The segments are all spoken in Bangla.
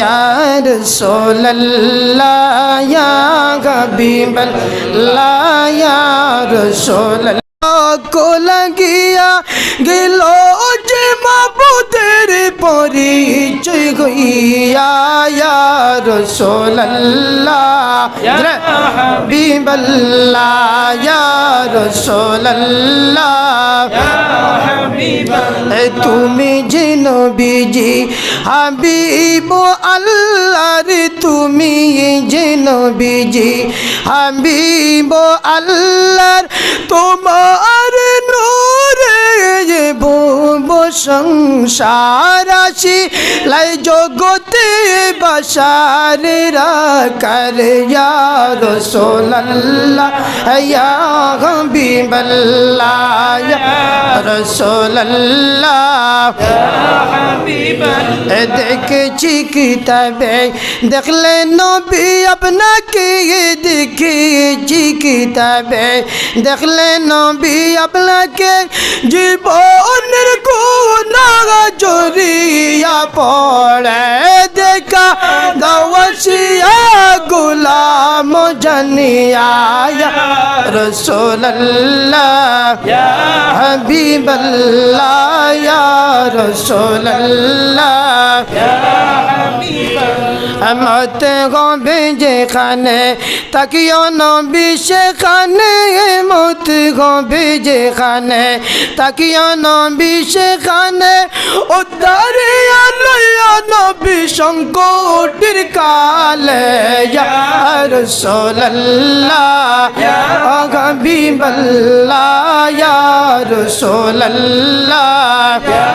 या रसूल अल्लाह या हबीब अल्लाह या रसूल को लगिया गिलो जे माबूदेर परिचय गइया या रसूल अल्लाह या हबीब अल्लाह या रसूल अल्लाह या हबीब अल्लाह तुमी जे नबीजी हबीब अल्लाह रे तुमी जे नबीजी हबीब अल्लाह তোমার নূরে ভুব সংসার আসি লাই জগতে বাসার রাখার ইয়া রাসূলুল্লাহ ইয়া হাবিবাল্লাহ ইয়া রাসূলুল্লাহ ইয়া হাবিবাল্লাহ দেখেছি কিতাবে দেখলে নবী আপনাকে দেখেছি কিতাবে দেখলে নবী আপনাকে জীবনের গুনাহ জড়িয়া পড়ে দেখা দাওয়াসিয়া গোলাম জানিয়া ইয়া রাসূলুল্লাহ ইয়া হাবিবাল্লাহ ইয়া রাসূলুল্লাহ ইয়া হাবিবাল্লাহ মতে হবে যেখানে তাকিও নবী সেখানে মত হবে যেখানে তাকিও নবী সেখানে উদ্ধারে আলোয় নবী সংকটের কালে ইয়া রাসূলুল্লাহ ইয়া হাবিবাল্লাহ ইয়া রাসূলুল্লাহ ইয়া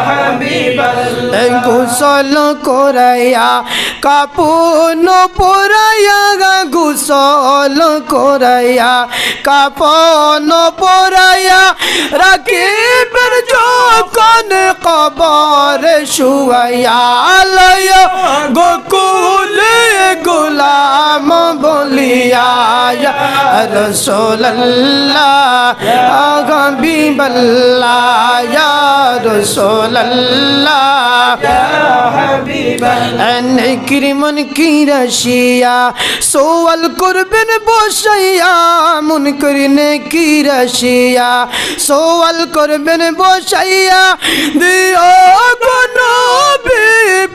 হাবিবাল্লাহ গোসল করাইয়া কাপন পরাইয়া গোসল করাইয়া কাপন পরাইয়া রাখিবেন যখন কবরে শুয়াইয়া লয়া গোকুলে গোলাম বলিয়া ইয়া রাসূলুল্লাহ ইয়া হাবিবাল্লাহ ইয়া রাসূলুল্লাহ ইয়া হাবিবাল্লাহ নিকরিমন কিরাশিয়া সোয়াল করবেন বসাইয়া মন করিনে কিরাশিয়া সোয়াল করবেন বসাইয়া দিও নবী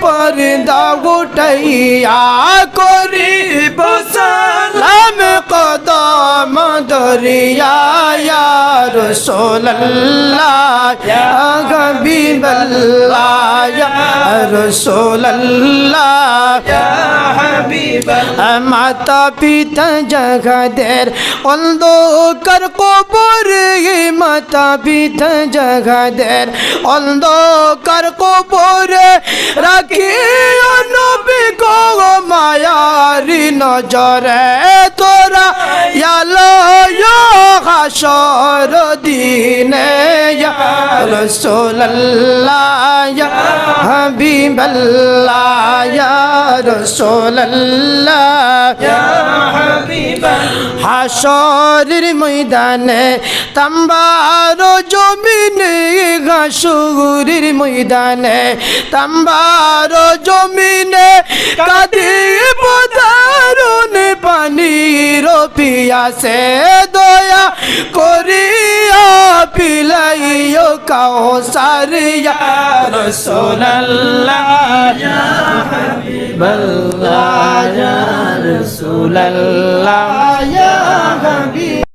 পর্দা উঠাইয়া করিব সালাম কদম ধরিয়া ইয়া রাসূলুল্লাহ ইয়া হাবিবাল্লাহ ইয়া রাসূলুল্লাহ ইয়া হাবিবাল্লাহ মাতা পিতা জগদের অন্ধকার কবরে মাতা পিতা জগদের অন্ধকার কবরে রাখিও নবী গো মায়ারি নজরে তোরা ইয়ালো হাসর দিনে ইয়া রাসূলুল্লাহ ইয়া হাবিবাল্লাহ ইয়া রাসূলুল্লাহ ইয়া হাবিবাল্লাহ হাসরের ময়দানে তাম্বার জমিনে হাসরের ময়দানে তাম্বার জমিনে কাঁদিব দারুণ পানির পিয়াসে দয়া করিয়া পিলাইও কাউসার ইয়া রাসূলুল্লাহ ইয়া হাবিবাল্লাহ ইয়া রাসূলুল্লাহ ইয়া হাবিব